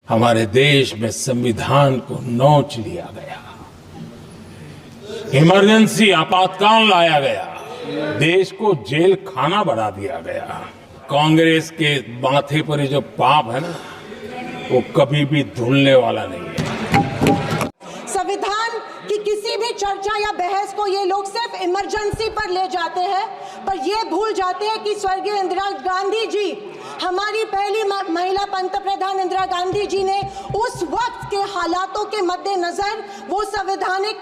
हमारे देश में संविधान को नोच लिया गया, इमरजेंसी आपातकाल लाया गया, देश को जेल खाना बना दिया गया। कांग्रेस के माथे पर ये जो पाप है ना, वो कभी भी धुलने वाला नहीं है। संविधान की किसी भी चर्चा या बहस को ये लोग सिर्फ इमरजेंसी पर ले जाते हैं, पर ये भूल जाते हैं कि स्वर्गीय इंदिरा गांधी जी, हमारी पहली महिला पंतप्रधान इंदिरा गांधी जी ने उस वक्त के हालातों के मद्देनजर वो संवैधानिक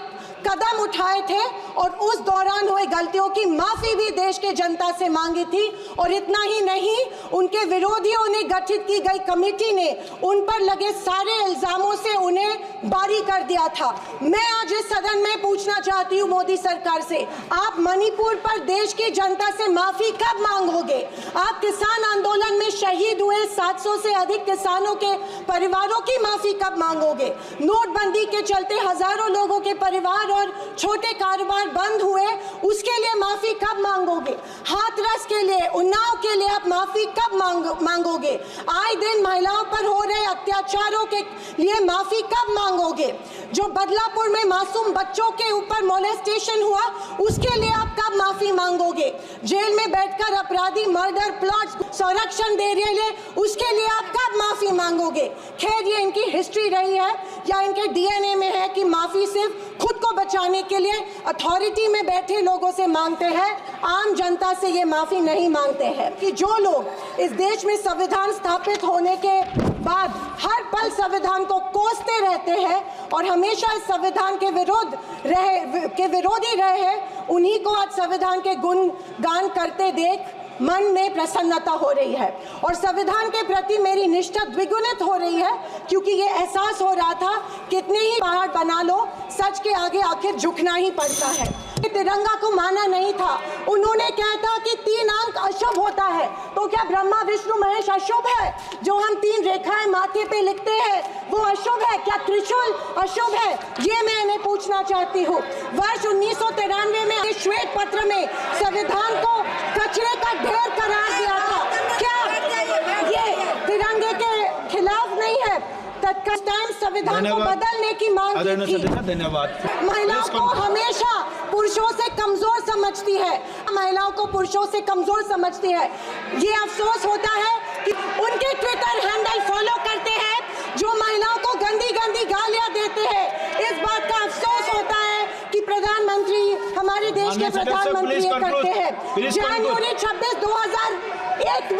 कदम उठाए थे और उस दौरान हुए गलतियों की माफी भी देश के जनता से मांगी थी। और इतना ही नहीं, उनके विरोधियों ने गठित की गई कमेटी ने उन पर लगे सारे इल्जामों से उन्हें बारी कर दिया था। मैं आज इस सदन में पूछना चाहती हूँ मोदी सरकार से, आप मणिपुर पर देश की जनता से माफी कब मांगोगे? आप किसान आंदोलन में शहीद हुए 700 से अधिक किसानों के परिवारों की माफी कब मांगोगे? नोटबंदी के चलते हजारों लोगों के परिवार और छोटे कारोबार बंद हुए, उसके लिए माफी कब मांगोगे? हाथरस के लिए, उन्नाव के लिए आप माफी कब मांगोगे? आए दिन महिलाओं पर हो रहे अत्याचारों के लिए माफी कब मांगोगे? जो बदलापुर में मासूम बच्चों के ऊपर मोलेस्टेशन हुआ, उसके लिए आप कब माफी मांगोगे? जेल में बैठकर अपराधी मर्डर प्लॉट संरक्षण दे रहे हैं, उसके लिए आप कब माफी मांगोगे? खैर, ये इनकी हिस्ट्री रही है या इनके डीएनए में है कि माफी सिर्फ खुद को बचाने के लिए अथॉरिटी में बैठे लोगों से मांगते हैं, आम जनता से ये माफी नहीं मांगते हैं। कि जो लोग इस देश में संविधान स्थापित होने के बाद हर पल संविधान को कोसते रहते हैं और हमेशा इस संविधान के विरोधी रहे हैं, उन्हीं को आज संविधान के गुणगान करते देख मन में प्रसन्नता हो रही है और संविधान के प्रति मेरी निष्ठा द्विगुणित हो रही है, क्योंकि ये एहसास हो रहा था कितने ही पहाड़ बना लो, सच के आगे आखिर झुकना ही पड़ता है। तिरंगा को माना नहीं था। उन्होंने कहा था कि 3 अंक अशुभ होता है, तो क्या ब्रह्मा विष्णु महेश अशुभ है? जो हम 3 रेखाएं माथे पे लिखते हैं वो अशुभ है? क्या त्रिशूल अशुभ है? ये मैं इन्हें पूछना चाहती हूँ। वर्ष 1993 में श्वेत पत्र में संविधान को कचरे का ढेर करार दिया था। क्या ये तिरंगे के खिलाफ नहीं है? तत्काल संविधान को बदलने की मांग की थी। धन्यवाद। महिलाओं को हमेशा पुरुषों से कमजोर समझती है, महिलाओं को पुरुषों से कमजोर समझती है। ये अफसोस होता है कि उनके ट्विटर हैंडल फॉलो करते हैं जो महिलाओं को गंदी गंदी गालियां देते हैं। इस बात का अफसोस होता है कि प्रधानमंत्री, हमारे देश के प्रधानमंत्री ये करते हैं। जनवरी 26, 2001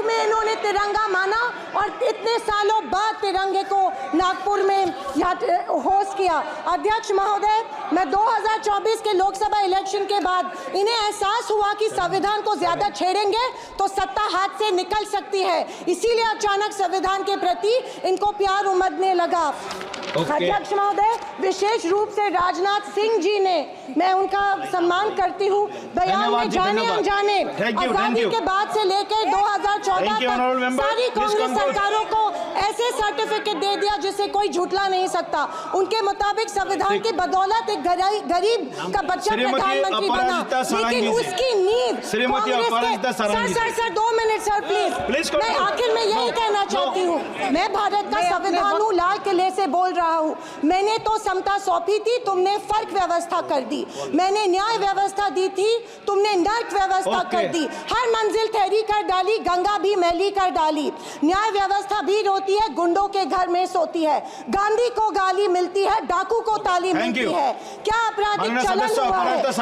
में इन्होंने तिरंगा माना और इतने सालों बाद तिरंगे को नागपुर में होस्ट किया। अध्यक्ष महोदय, मैं 2024 के लोकसभा इलेक्शन के बाद इन्हें एहसास हुआ कि संविधान को ज्यादा छेड़ेंगे तो सत्ता हाथ से निकल सकती है, इसीलिए अचानक संविधान के प्रति इनको प्यार उमड़ने लगा। अध्यक्ष महोदय, विशेष रूप से राजनाथ सिंह जी ने, मैं उनका सम्मान करती हूँ, बयान में जाने अनजाने आजादी के बाद से लेकर 2014 तक सारी कांग्रेस सरकारों को ऐसे सर्टिफिकेट दे दिया जिसे कोई झुठला नहीं सकता। उनके मुताबिक संविधान की बदौलत एक गरीब का बच्चा प्रधानमंत्री बना, लेकिन उसकी नींव सर 2 मिनट सर प्लीज। मैं आखिर में यही कहना चाहती हूँ, मैं भारत का संविधान हूँ, लाल किले से बोल रहा हूँ। मैंने तो समता सौंपी थी, तुमने फर्क व्यवस्था कर दी। मैंने न्याय व्यवस्था दी थी, तुमने नर्क व्यवस्था कर दी। हर मंजिल ठहरी कर डाली, गंगा भी मैली कर डाली। न्याय व्यवस्था भी रोती है, गुंडों के घर में सोती है। गांधी को गाली मिलती है, डाकू को ताली मिलती है। क्या आपराधिक चलन हुआ है?